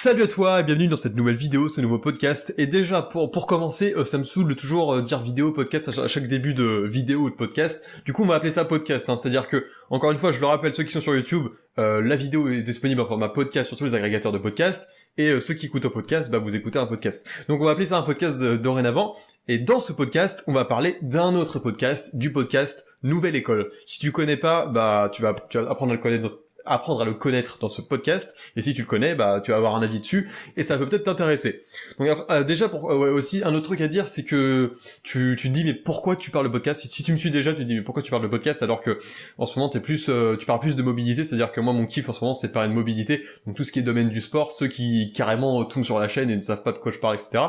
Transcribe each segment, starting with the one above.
Salut à toi et bienvenue dans cette nouvelle vidéo, ce nouveau podcast. Et déjà, pour commencer, ça me saoule de toujours dire vidéo, podcast à chaque début de vidéo ou de podcast. Du coup, on va appeler ça podcast, c'est-à-dire que, encore une fois, je le rappelle, ceux qui sont sur YouTube, la vidéo est disponible en format podcast sur tous les agrégateurs de podcast. Et ceux qui écoutent au podcast, vous écoutez un podcast. Donc on va appeler ça un podcast dorénavant. Et dans ce podcast, on va parler d'un autre podcast, du podcast Nouvelle École. Si tu connais pas, tu vas apprendre à le connaître dans ce podcast, et si tu le connais, tu vas avoir un avis dessus, et ça peut peut-être t'intéresser. Donc déjà, aussi, un autre truc à dire, c'est que tu te dis, mais pourquoi tu parles de podcast? Si tu me suis déjà, tu te dis, mais pourquoi tu parles de podcast, alors que, en ce moment, tu parles plus de mobilité, c'est-à-dire que moi, mon kiff, en ce moment, c'est de parler de mobilité, donc tout ce qui est domaine du sport, ceux qui, carrément, tombent sur la chaîne et ne savent pas de quoi je parle, etc.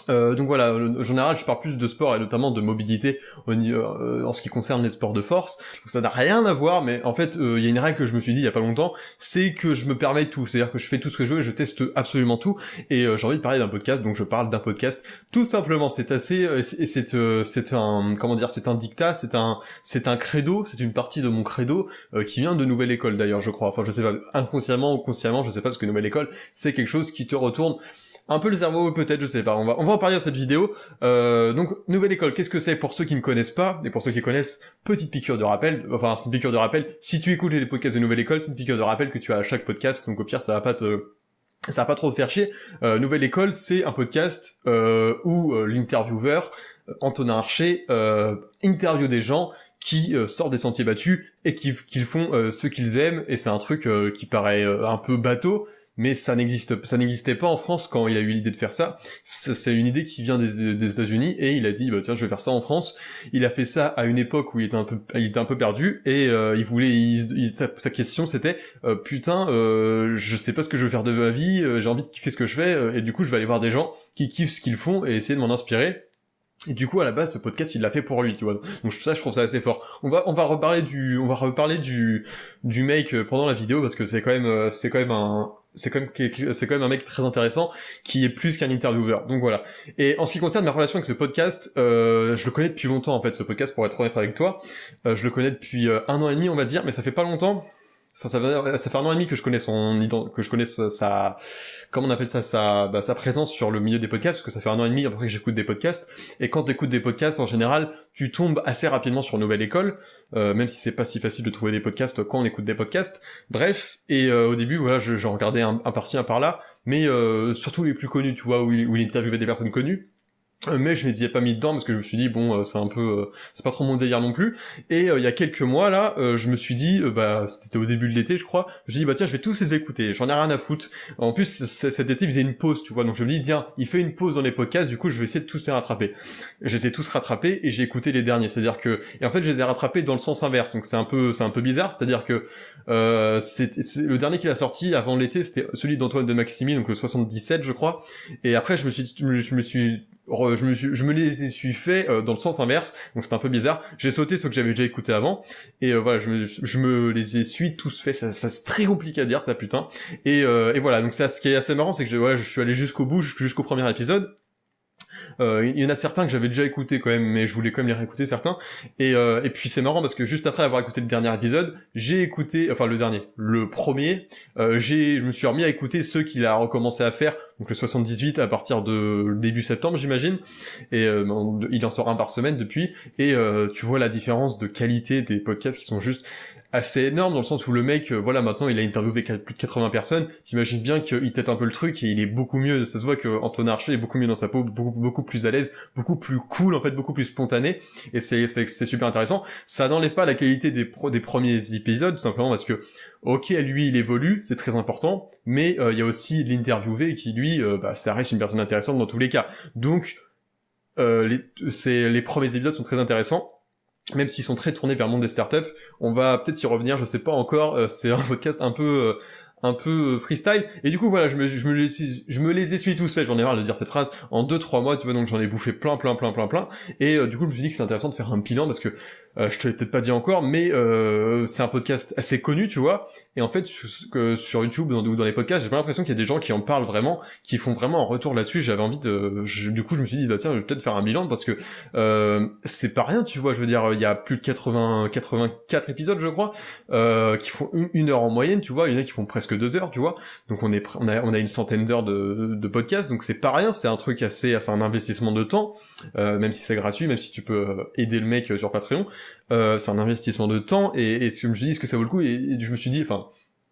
Donc voilà, en général, je parle plus de sport et notamment de mobilité en ce qui concerne les sports de force. Donc ça n'a rien à voir, mais en fait, il y a une règle que je me suis dit il y a pas longtemps, c'est que je me permets tout, c'est-à-dire que je fais tout ce que je veux, je teste absolument tout, et j'ai envie de parler d'un podcast, donc je parle d'un podcast. Tout simplement, c'est un dictat, c'est un credo, c'est une partie de mon credo qui vient de Nouvelle École d'ailleurs, je crois. Enfin, je sais pas, inconsciemment ou consciemment, je sais pas, parce que Nouvelle École, c'est quelque chose qui te retourne un peu le cerveau, peut-être, je sais pas. On va en parler dans cette vidéo. Donc, Nouvelle École, qu'est-ce que c'est pour ceux qui ne connaissent pas, et pour ceux qui connaissent, petite piqûre de rappel. Enfin, c'est une piqûre de rappel. Si tu écoutes les podcasts de Nouvelle École, c'est une piqûre de rappel que tu as à chaque podcast. Donc, au pire, ça va pas trop te faire chier. Nouvelle École, c'est un podcast où l'intervieweur, Antonin Archer, interview des gens qui sortent des sentiers battus et qui font ce qu'ils aiment. Et c'est un truc qui paraît un peu bateau, mais ça n'existait pas en France quand il a eu l'idée de faire ça. C'est une idée qui vient des États-Unis, et il a dit tiens, je vais faire ça en France. Il a fait ça à une époque où il était un peu perdu, et sa question c'était je sais pas ce que je veux faire de ma vie, j'ai envie de kiffer ce que je fais, et du coup je vais aller voir des gens qui kiffent ce qu'ils font et essayer de m'en inspirer. Et du coup, à la base, ce podcast, il l'a fait pour lui, tu vois. Donc ça, je trouve ça assez fort. On va reparler du mec pendant la vidéo, parce que c'est quand même un mec très intéressant, qui est plus qu'un intervieweur. Donc voilà. Et en ce qui concerne ma relation avec ce podcast, je le connais depuis longtemps, en fait, ce podcast, pour être honnête avec toi. Je le connais depuis 1 an et demi, on va dire, mais ça fait pas longtemps. Enfin, ça fait 1 an et demi que je connais sa comment on appelle ça, sa présence sur le milieu des podcasts, parce que ça fait 1 an et demi à peu près que j'écoute des podcasts, et quand t'écoutes des podcasts, en général, tu tombes assez rapidement sur Nouvelle École, même si c'est pas si facile de trouver des podcasts quand on écoute des podcasts. Bref, et au début, voilà, j'en regardais un par-ci, un par-là, mais surtout les plus connus, tu vois, où il interviewait des personnes connues. Mais je m'y ai pas mis dedans parce que je me suis dit c'est pas trop mon délire non plus. Et il y a quelques mois là, je me suis dit c'était au début de l'été je crois, je me suis dit tiens, je vais tous les écouter, j'en ai rien à foutre. En plus cet été il faisait une pause, tu vois, donc je me dis tiens, il fait une pause dans les podcasts, du coup je vais essayer de tous les rattraper. Je les ai tous rattrapés et j'ai écouté les derniers, c'est-à-dire que, et en fait je les ai rattrapés dans le sens inverse, donc c'est un peu bizarre, c'est-à-dire que c'est le dernier qu'il a sorti avant l'été, c'était celui d'Antoine de Maximi, donc le 77 je crois. Et après je me les suis fait dans le sens inverse, donc c'était un peu bizarre. J'ai sauté ceux que j'avais déjà écouté avant, et voilà, je me les suis tous faits. Ça c'est très compliqué à dire, ça, putain. Et voilà, donc ce qui est assez marrant, c'est que je suis allé jusqu'au bout, jusqu'au premier épisode. Il y en a certains que j'avais déjà écouté quand même, mais je voulais quand même les réécouter certains. Et puis c'est marrant parce que juste après avoir écouté le dernier épisode, j'ai écouté, enfin le premier, je me suis remis à écouter ceux qu'il a recommencé à faire, donc le 78 à partir de début septembre j'imagine, et il en sort un par semaine depuis, et tu vois la différence de qualité des podcasts qui sont juste assez énorme, dans le sens où le mec, maintenant il a interviewé plus de 80 personnes, t'imagines bien qu'il tête un peu le truc, et il est beaucoup mieux, ça se voit que Antonin Archer est beaucoup mieux dans sa peau, beaucoup plus à l'aise, beaucoup plus cool en fait, beaucoup plus spontané, et c'est super intéressant. Ça n'enlève pas la qualité des premiers épisodes, tout simplement parce que, ok, lui il évolue, c'est très important, mais il y a aussi l'interviewé qui lui, ça reste une personne intéressante dans tous les cas. Donc, les premiers épisodes sont très intéressants, même s'ils sont très tournés vers le monde des startups. On va peut-être y revenir, je sais pas encore, c'est un podcast un peu freestyle, et du coup voilà, je me les essuie tous faits, j'en ai marre de dire cette phrase, en 2-3 mois, tu vois, donc j'en ai bouffé plein, et du coup je me suis dit que c'est intéressant de faire un bilan, parce que je te l'ai peut-être pas dit encore, mais c'est un podcast assez connu, tu vois. Et en fait, sur YouTube ou dans les podcasts, j'ai pas l'impression qu'il y a des gens qui en parlent vraiment, qui font vraiment un retour là-dessus. J'avais envie du coup, je me suis dit, bah tiens, je vais peut-être faire un bilan parce que c'est pas rien, tu vois. Je veux dire, il y a plus de 84 épisodes, je crois, qui font une heure en moyenne, tu vois. Il y en a qui font presque 2 heures, tu vois. Donc on a une centaine d'heures de podcasts, donc c'est pas rien. C'est un truc c'est un investissement de temps, même si c'est gratuit, même si tu peux aider le mec sur Patreon. C'est un investissement de temps et je me suis dit est-ce que ça vaut le coup et je me suis dit enfin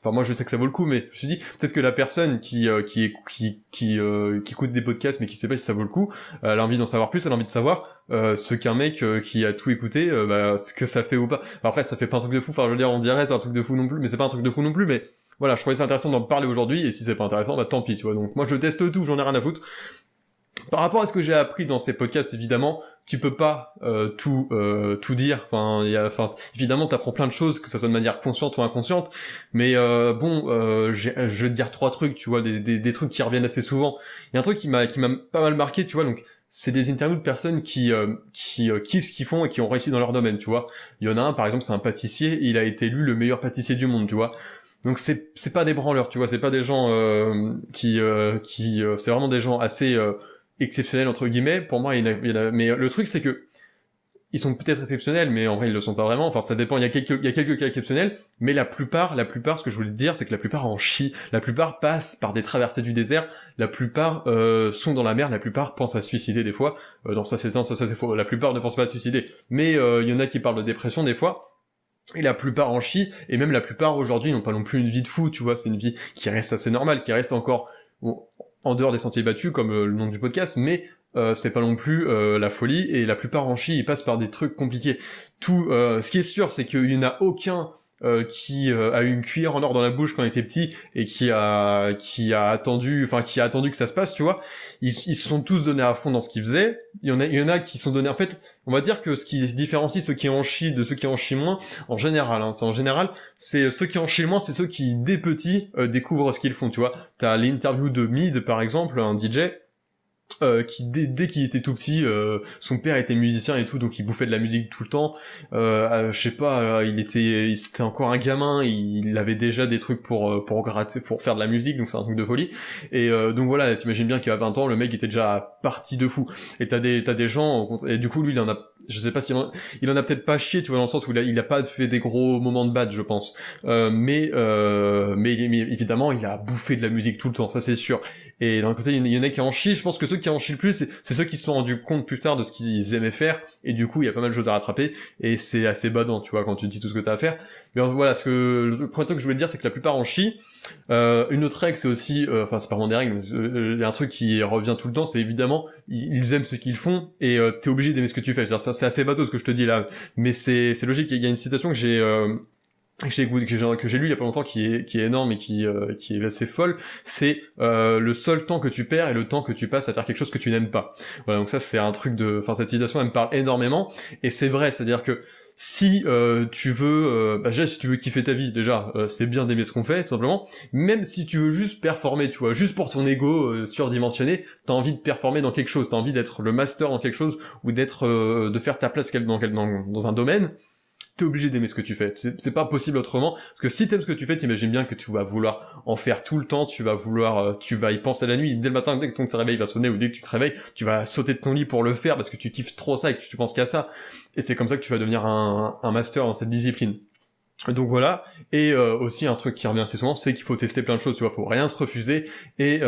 moi je sais que ça vaut le coup mais je me suis dit peut-être que la personne qui écoute des podcasts mais qui sait pas si ça vaut le coup, elle a envie d'en savoir plus, elle a envie de savoir ce qu'un mec qui a tout écouté ce que ça fait ou pas. Enfin, après ça fait pas un truc de fou, enfin je veux dire on dirait c'est un truc de fou non plus mais c'est pas un truc de fou non plus, mais voilà, je trouvais ça intéressant d'en parler aujourd'hui et si c'est pas intéressant bah tant pis, tu vois. Donc moi je teste tout, j'en ai rien à foutre. Par rapport à ce que j'ai appris dans ces podcasts, évidemment, tu peux pas tout dire. Évidemment, t'apprends plein de choses, que ça soit de manière consciente ou inconsciente. Mais je vais te dire 3 trucs, tu vois, des trucs qui reviennent assez souvent. Il y a un truc qui m'a pas mal marqué, tu vois. Donc, c'est des interviews de personnes qui kiffent ce qu'ils font et qui ont réussi dans leur domaine, tu vois. Il y en a un, par exemple, c'est un pâtissier. Il a été élu le meilleur pâtissier du monde, tu vois. Donc c'est pas des branleurs, tu vois. C'est pas des gens c'est vraiment des gens assez exceptionnels entre guillemets. Pour moi, il y en a, mais le truc c'est que ils sont peut-être exceptionnels, mais en vrai ils le sont pas vraiment. Enfin, ça dépend. Il y a quelques cas exceptionnels, mais la plupart, ce que je voulais te dire, c'est que la plupart en chient. La plupart passent par des traversées du désert. La plupart sont dans la merde. La plupart pensent à se suicider des fois. Non, ça c'est faux. La plupart ne pensent pas à se suicider, mais il y en a qui parlent de dépression des fois. Et la plupart en chient, et même la plupart aujourd'hui n'ont pas non plus une vie de fou, tu vois. C'est une vie qui reste assez normale, qui reste encore en dehors des sentiers battus, comme le nom du podcast, mais c'est pas non plus la folie, et la plupart en chient, ils passent par des trucs compliqués. Ce qui est sûr, c'est qu'il y en a aucun qui a eu une cuillère en or dans la bouche quand il était petit et qui a attendu que ça se passe, tu vois. Ils se sont tous donnés à fond dans ce qu'ils faisaient. Il y en a qui sont donnés, en fait, on va dire que ce qui différencie ceux qui en chient de ceux qui en chient moins, en général, c'est ceux qui en chient moins, c'est ceux qui, dès petits, découvrent ce qu'ils font, tu vois. T'as l'interview de Mid, par exemple, un DJ, qui dès qu'il était tout petit, son père était musicien et tout, donc il bouffait de la musique tout le temps. Je sais pas, c'était encore un gamin, il avait déjà des trucs pour gratter, pour faire de la musique, donc c'est un truc de folie. Et donc voilà, t'imagines bien qu'à 20 ans, le mec était déjà parti de fou. Et t'as des gens, et du coup lui il en a, je sais pas s'il il en a peut-être pas chié, tu vois, dans le sens où il a pas fait des gros moments de bad, je pense. Mais évidemment, il a bouffé de la musique tout le temps, ça c'est sûr. Et d'un côté, il y en a qui en chient. Je pense que ceux qui en chient le plus, c'est ceux qui se sont rendus compte plus tard de ce qu'ils aimaient faire. Et du coup, il y a pas mal de choses à rattraper. Et c'est assez badant, tu vois, quand tu dis tout ce que t'as à faire. Mais voilà, le premier truc que je voulais te dire, c'est que la plupart en chient. Une autre règle, c'est aussi, c'est pas vraiment des règles, il y a un truc qui revient tout le temps, c'est évidemment, ils aiment ce qu'ils font, et t'es obligé d'aimer ce que tu fais. C'est assez bateau ce que je te dis là. Mais c'est logique. Il y a une citation que j'ai lu il y a pas longtemps qui est énorme et qui est assez folle, c'est le seul temps que tu perds est le temps que tu passes à faire quelque chose que tu n'aimes pas. Voilà, donc ça c'est un truc cette citation elle me parle énormément et c'est vrai, c'est-à-dire que si tu veux déjà si tu veux kiffer ta vie déjà c'est bien d'aimer ce qu'on fait tout simplement, même si tu veux juste performer, tu vois, juste pour ton ego surdimensionné, t'as envie de performer dans quelque chose, t'as envie d'être le master dans quelque chose ou d'être de faire ta place dans un domaine, t'es obligé d'aimer ce que tu fais. C'est pas possible autrement. Parce que si t'aimes ce que tu fais, t'imagines bien que tu vas vouloir en faire tout le temps, tu vas y penser la nuit, dès le matin, dès que ton réveil va sonner, ou dès que tu te réveilles, tu vas sauter de ton lit pour le faire, parce que tu kiffes trop ça et que tu penses qu'à ça. Et c'est comme ça que tu vas devenir un master dans cette discipline. Donc voilà, et aussi un truc qui revient assez souvent, c'est qu'il faut tester plein de choses, tu vois, faut rien se refuser, et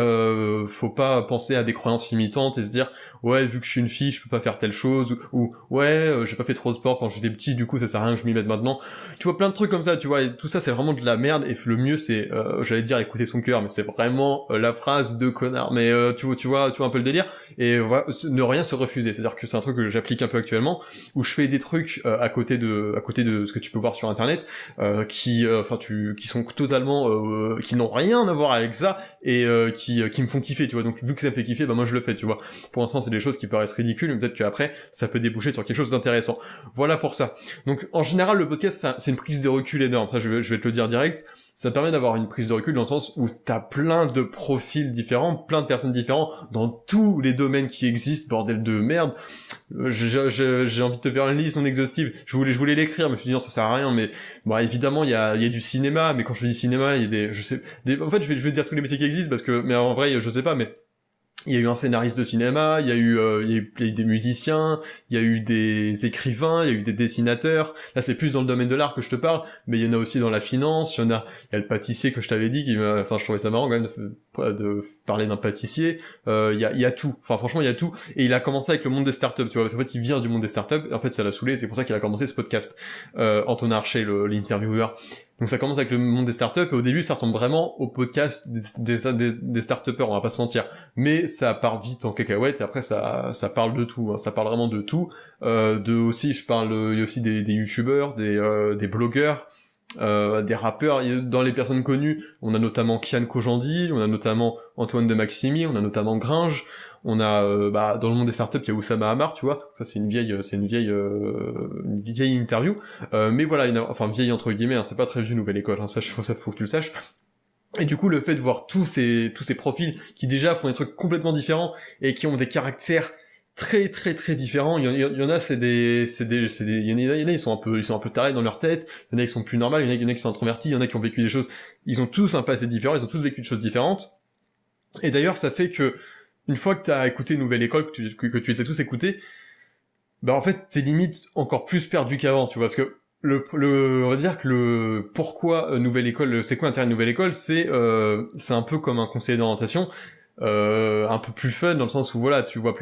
faut pas penser à des croyances limitantes et se dire ouais, vu que je suis une fille, je peux pas faire telle chose, ou ouais, j'ai pas fait trop de sport quand j'étais petit, du coup ça sert à rien que je m'y mette maintenant. Tu vois, plein de trucs comme ça, tu vois, et tout ça c'est vraiment de la merde, et le mieux c'est, j'allais dire écouter son cœur, mais c'est vraiment la phrase de connard, mais tu vois un peu le délire, et voilà, ne rien se refuser, c'est-à-dire que c'est un truc que j'applique un peu actuellement, où je fais des trucs à côté de ce que tu peux voir sur internet, qui sont totalement qui n'ont rien à voir avec ça et qui me font kiffer, tu vois. Donc vu que ça me fait kiffer, bah moi je le fais, tu vois. Pour l'instant c'est des choses qui paraissent ridicules, mais peut-être qu'après ça peut déboucher sur quelque chose d'intéressant. Voilà pour ça. Donc en général le podcast c'est une prise de recul énorme, ça je vais te le dire direct. ça permet d'avoir une prise de recul dans le sens où t'as plein de profils différents, plein de personnes différentes dans tous les domaines qui existent, bordel de merde. J'ai envie de te faire une liste non exhaustive. Je voulais l'écrire, mais je me suis dit non, ça sert à rien. Mais bon, évidemment, il y a du cinéma, mais quand je dis cinéma, il y a en fait, je vais dire tous les métiers qui existent mais en vrai, je sais pas, mais il y a eu un scénariste de cinéma, il y a eu des musiciens, il y a eu des écrivains, il y a eu des dessinateurs. Là, c'est plus dans le domaine de l'art que je te parle, mais il y en a aussi dans la finance. Il y a le pâtissier que je t'avais dit, enfin, je trouvais ça marrant quand même de parler d'un pâtissier. Il y a tout. Enfin, franchement, il y a tout. Et il a commencé avec le monde des startups, tu vois, parce qu'en fait, il vient du monde des startups. Et en fait, ça l'a saoulé. C'est pour ça qu'il a commencé ce podcast. Antonin Archer, l'intervieweur. Donc ça commence avec le monde des startups, et au début ça ressemble vraiment au podcast des start-upers, on va pas se mentir. Mais ça part vite en cacahuète, et après ça parle de tout, hein. Ça parle vraiment de tout. Aussi, il y a aussi des youtubeurs, des blogueurs, des rappeurs. Dans les personnes connues, on a notamment Kian Kojandi, on a notamment Antoine de Maximi, on a notamment Gringe. On a dans le monde des startups, il y a Oussama Hamar, tu vois. Ça c'est une vieille interview. Mais voilà, enfin vieille entre guillemets, hein, c'est pas très vieux Nouvelle École, hein, ça faut que tu le saches. Et du coup, le fait de voir tous ces profils qui déjà font des trucs complètement différents et qui ont des caractères très très très différents. Il y en a, il y en a, ils sont un peu tarés dans leur tête. Il y en a, ils sont plus normaux. Il y en a qui sont introvertis. Il y en a qui ont vécu des choses. Ils ont tous un passé différent. Ils ont tous vécu des choses différentes. Et d'ailleurs, ça fait que une fois que t'as écouté Nouvelle École, que tu les as tous écoutés, bah en fait t'es limite encore plus perdu qu'avant, tu vois, parce que on va dire que le pourquoi Nouvelle École, c'est quoi l'intérêt de Nouvelle École, c'est un peu comme un conseiller d'orientation, un peu plus fun dans le sens où voilà, tu vois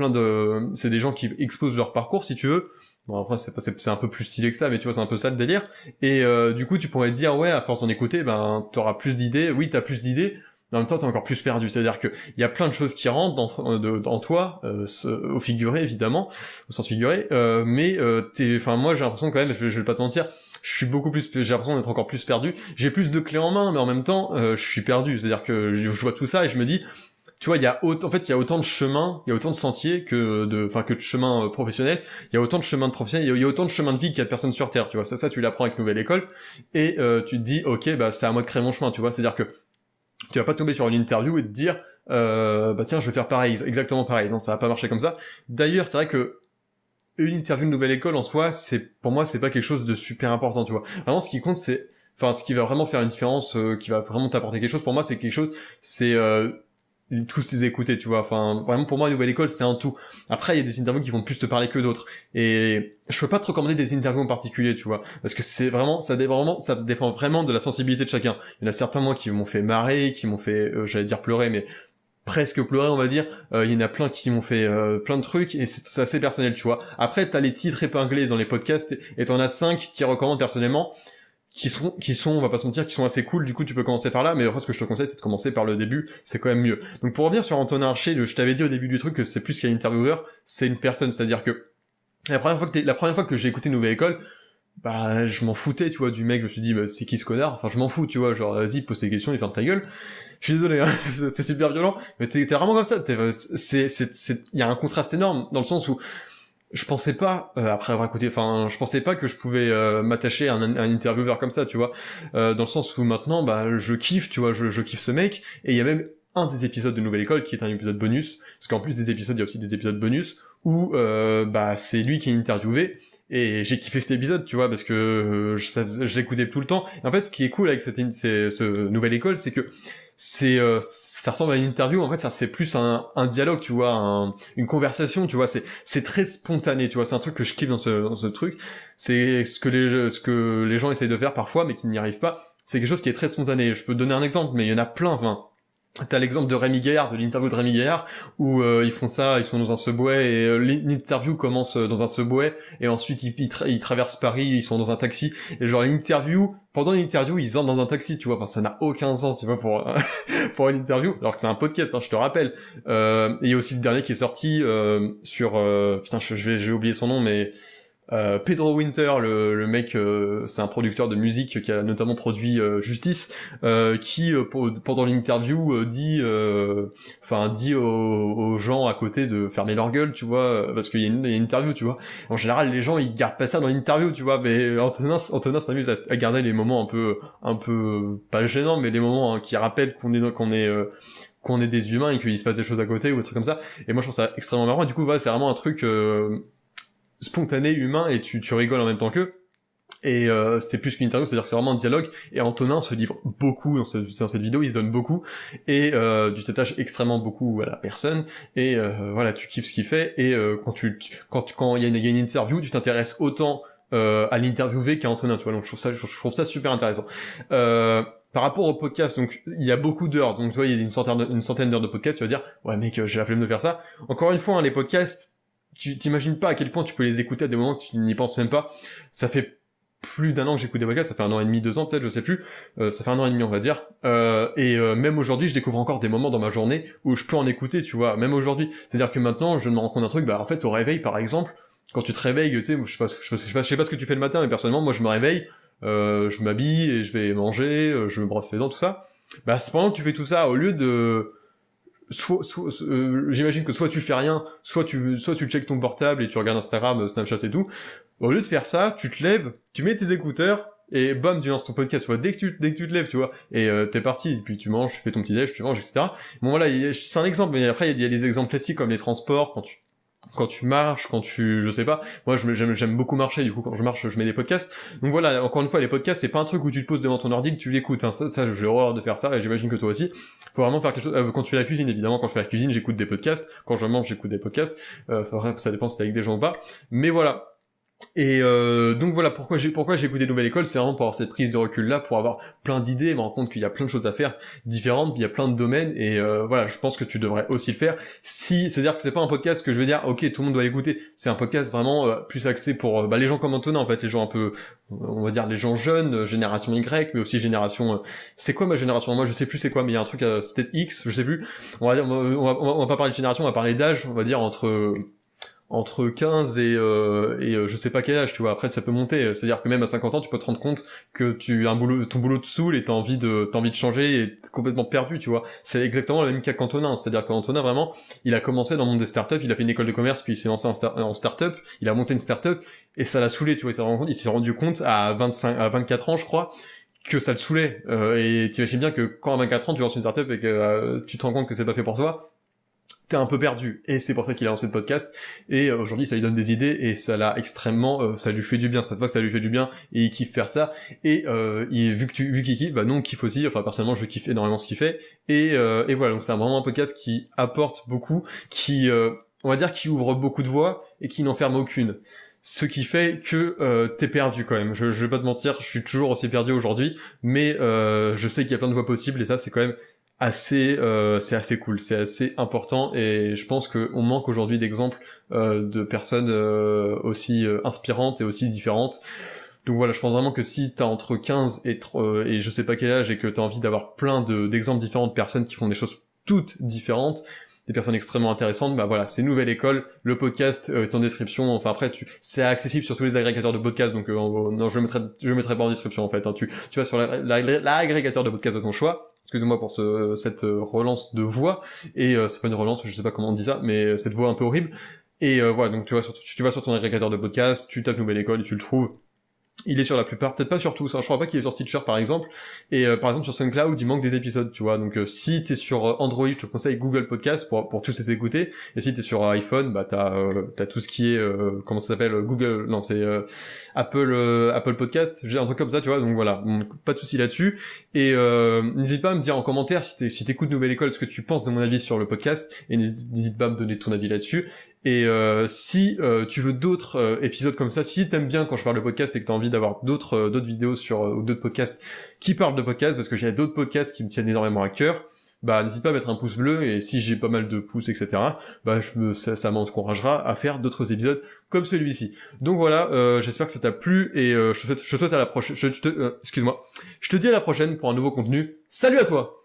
c'est des gens qui exposent leur parcours si tu veux. Bon après c'est un peu plus stylé que ça, mais tu vois c'est un peu ça le délire. Et du coup tu pourrais te dire ouais, à force d'en écouter, ben t'auras plus d'idées. Oui, t'as plus d'idées. Mais en même temps, t'es encore plus perdu. C'est-à-dire que il y a plein de choses qui rentrent dans toi, au figuré évidemment, au sens figuré. Enfin moi j'ai l'impression quand même, je vais pas te mentir, j'ai l'impression d'être encore plus perdu. J'ai plus de clés en main, mais en même temps, je suis perdu. C'est-à-dire que je vois tout ça et je me dis, tu vois, il y a autant de chemins, il y a autant de sentiers que de chemins professionnels. Il y a autant de chemins de professionnels, il y a autant de chemins de vie qu'il y a de personnes sur Terre. Tu vois, ça tu l'apprends avec Nouvelle École et tu te dis, ok, bah c'est à moi de créer mon chemin. Tu vois, c'est-à-dire que tu vas pas tomber sur une interview et te dire tiens je vais faire pareil, exactement pareil. Non, ça va pas marcher comme ça. D'ailleurs c'est vrai que une interview de Nouvelle École en soi, pour moi c'est pas quelque chose de super important, tu vois. Vraiment ce qui compte c'est, enfin ce qui va vraiment faire une différence, qui va vraiment t'apporter quelque chose, pour moi c'est quelque chose, c'est tous les écouter, tu vois. Enfin vraiment pour moi Nouvelle École c'est un tout. Après il y a des interviews qui vont plus te parler que d'autres, et je peux pas te recommander des interviews en particulier, tu vois, parce que ça dépend vraiment de la sensibilité de chacun. Il y en a certains moi qui m'ont fait marrer, qui m'ont fait j'allais dire pleurer, mais presque pleurer on va dire. Il y en a plein qui m'ont fait plein de trucs, et c'est assez personnel, tu vois. Après t'as les titres épinglés dans les podcasts et t'en as 5 qui recommandent personnellement, qui sont, on va pas se mentir, qui sont assez cool. Du coup, tu peux commencer par là, mais après, ce que je te conseille, c'est de commencer par le début. C'est quand même mieux. Donc, pour revenir sur Antonin Archer, je t'avais dit au début du truc que c'est plus qu'un intervieweur, c'est une personne. C'est-à-dire que la première fois que j'ai écouté Nouvelle École, bah, je m'en foutais, tu vois, du mec. Je me suis dit, bah, c'est qui ce connard? Enfin, je m'en fous, tu vois. Genre, vas-y, pose tes questions et ferme ta gueule. Je suis désolé, hein, c'est super violent, mais t'es vraiment comme ça. Il y a un contraste énorme dans le sens où je pensais pas, après avoir écouté, enfin, je pensais pas que je pouvais m'attacher à un intervieweur comme ça, tu vois, dans le sens où maintenant, bah, je kiffe, tu vois, je kiffe ce mec, et il y a même un des épisodes de Nouvelle École qui est un épisode bonus, parce qu'en plus des épisodes, il y a aussi des épisodes bonus où, bah, c'est lui qui est interviewé, et j'ai kiffé cet épisode, tu vois, parce que je l'écoutais tout le temps. Et en fait, ce qui est cool avec ce Nouvelle École, c'est que ça ressemble à une interview, en fait ça c'est plus un dialogue, tu vois, une conversation, tu vois, c'est très spontané, tu vois, c'est un truc que je kiffe dans ce truc. C'est ce que les gens essayent de faire parfois mais qui n'y arrivent pas. C'est quelque chose qui est très spontané. Je peux te donner un exemple, mais il y en a plein. Enfin, t'as l'exemple de Rémi Gaillard, de l'interview de Rémi Gaillard, où ils font ça, ils sont dans un subway, et l'interview commence dans un subway, et ensuite ils traversent Paris, ils sont dans un taxi, et genre pendant l'interview, ils entrent dans un taxi, tu vois, enfin ça n'a aucun sens, tu vois, pour une interview, alors que c'est un podcast, hein, je te rappelle. Et il y a aussi le dernier qui est sorti sur... putain, je vais oublier son nom, mais... Pedro Winter, le mec, c'est un producteur de musique qui a notamment produit Justice, qui pendant l'interview dit aux gens à côté de fermer leur gueule, tu vois, parce qu'il y a une interview, tu vois. En général, les gens ils gardent pas ça dans l'interview, tu vois, mais Antonin s'amuse à garder les moments un peu pas gênants, mais les moments hein, qui rappellent qu'on est des humains et qu'il se passe des choses à côté ou des trucs comme ça. Et moi je trouve ça extrêmement marrant. Et du coup voilà, c'est vraiment un truc spontané, humain, et tu rigoles en même temps qu'eux. Et c'est plus qu'une interview, c'est-à-dire que c'est vraiment un dialogue, et Antonin se livre beaucoup dans cette vidéo, il se donne beaucoup, et tu t'attaches extrêmement beaucoup à la personne, et voilà, tu kiffes ce qu'il fait, et quand il y a une interview, tu t'intéresses autant à l'interviewé qu'à Antonin, tu vois, donc je trouve ça super intéressant. Par rapport au podcast, donc il y a beaucoup d'heures, donc tu vois, il y a une centaine d'heures de podcast, tu vas dire, ouais mec, j'ai la flemme de faire ça. Encore une fois, hein, les podcasts, tu t'imagines pas à quel point tu peux les écouter à des moments que tu n'y penses même pas. Ça fait plus d'un an que j'écoute des podcasts, ça fait 1 an et demi, 2 ans peut-être, je sais plus, ça fait 1 an et demi on va dire, même aujourd'hui je découvre encore des moments dans ma journée où je peux en écouter, tu vois, même aujourd'hui. C'est-à-dire que maintenant je me rends compte d'un truc, bah en fait au réveil par exemple, quand tu te réveilles, tu sais, je sais pas ce que tu fais le matin, mais personnellement moi je me réveille, je m'habille et je vais manger, je me brosse les dents, tout ça. Bah c'est pendant que tu fais tout ça, au lieu de j'imagine que soit tu fais rien, soit tu checkes ton portable et tu regardes Instagram, Snapchat et tout. Au lieu de faire ça, tu te lèves, tu mets tes écouteurs et bam, tu lances ton podcast. Soit dès que tu te lèves, tu vois, et t'es parti. Et puis tu manges, tu fais ton petit déj, tu manges, etc. Bon voilà, c'est un exemple. Mais après il y a des exemples classiques comme les transports, quand tu marches, je sais pas, moi j'aime beaucoup marcher, du coup quand je marche je mets des podcasts. Donc voilà, encore une fois les podcasts c'est pas un truc où tu te poses devant ton ordi que tu l'écoutes, hein. Ça j'ai horreur de faire ça et j'imagine que toi aussi. Faut vraiment faire quelque chose, quand tu fais la cuisine évidemment, quand je fais la cuisine j'écoute des podcasts, quand je mange j'écoute des podcasts, ça dépend si t'es avec des gens ou pas, mais voilà. Et donc voilà pourquoi j'ai écouté Nouvelle École, c'est vraiment pour avoir cette prise de recul là, pour avoir plein d'idées, me rendre compte qu'il y a plein de choses à faire différentes, il y a plein de domaines et voilà, je pense que tu devrais aussi le faire. C'est-à-dire que c'est pas un podcast que je vais dire OK, tout le monde doit l'écouter, c'est un podcast vraiment plus axé pour les gens comme Antonin en fait, les gens un peu on va dire les gens jeunes, génération Y, mais aussi génération c'est quoi ma génération? Moi je sais plus c'est quoi, mais il y a un truc c'est peut-être X, je sais plus. On va pas parler de génération, on va parler d'âge, on va dire entre 15 et je sais pas quel âge, tu vois. Après ça peut monter, c'est-à-dire que même à 50 ans tu peux te rendre compte que ton boulot te saoule et t'as envie de changer et t'es complètement perdu, tu vois. C'est exactement le même cas qu'Antonin, c'est-à-dire qu'Antonin vraiment il a commencé dans le monde des startups, il a fait une école de commerce puis il s'est lancé en startup, il a monté une startup et ça l'a saoulé, tu vois. Il s'est rendu compte à 24 ans je crois que ça le saoulait, et t'imagines bien que quand à 24 ans tu lances une startup et que tu te rends compte que c'est pas fait pour toi, t'es un peu perdu, et c'est pour ça qu'il a lancé le podcast, et aujourd'hui ça lui donne des idées, et ça l'a extrêmement, ça lui fait du bien, cette fois ça lui fait du bien, et il kiffe faire ça, et vu qu'il kiffe, bah nous on kiffe aussi, enfin personnellement je kiffe énormément ce qu'il fait, et voilà, donc c'est vraiment un podcast qui apporte beaucoup, qui, on va dire, qui ouvre beaucoup de voies, et qui n'enferme aucune. Ce qui fait que t'es perdu quand même. Je vais pas te mentir, je suis toujours aussi perdu aujourd'hui, mais je sais qu'il y a plein de voies possibles, et ça c'est quand même c'est assez cool, c'est assez important, et je pense qu'on manque aujourd'hui d'exemples de personnes aussi inspirantes et aussi différentes. Donc voilà, je pense vraiment que si t'as entre 15 et je sais pas quel âge et que t'as envie d'avoir plein d'exemples différents de personnes qui font des choses toutes différentes, des personnes extrêmement intéressantes, bah voilà, c'est Nouvelle École, le podcast est en description, enfin après c'est accessible sur tous les agrégateurs de podcasts, donc non, je mettrai pas en description en fait, hein. Tu vas sur l'agrégateur de podcast de ton choix. Excusez-moi pour cette relance de voix, et c'est pas une relance, je sais pas comment on dit ça, mais cette voix un peu horrible. Et voilà, donc tu vas sur ton agrégateur de podcast, tu tapes Nouvelle École et tu le trouves. Il est sur la plupart, peut-être pas sur tous, hein. Je crois pas qu'il est sur Stitcher par exemple, et par exemple sur SoundCloud il manque des épisodes, tu vois, donc si t'es sur Android, je te conseille Google Podcast pour tous les écouter, et si t'es sur iPhone, bah t'as tout ce qui est, comment ça s'appelle, Google, non c'est Apple Podcast, j'ai un truc comme ça, tu vois, donc voilà, pas de soucis là-dessus, et n'hésite pas à me dire en commentaire si t'écoutes Nouvelle École ce que tu penses de mon avis sur le podcast, et n'hésite pas à me donner ton avis là-dessus. Et si tu veux d'autres épisodes comme ça, si t'aimes bien quand je parle de podcast et que t'as envie d'avoir d'autres vidéos ou d'autres podcasts qui parlent de podcasts, parce que j'ai d'autres podcasts qui me tiennent énormément à cœur, bah n'hésite pas à mettre un pouce bleu, et si j'ai pas mal de pouces, etc., bah ça m'encouragera à faire d'autres épisodes comme celui-ci. Donc voilà, j'espère que ça t'a plu, et je te souhaite à la prochaine. Excuse-moi. Je te dis à la prochaine pour un nouveau contenu. Salut à toi!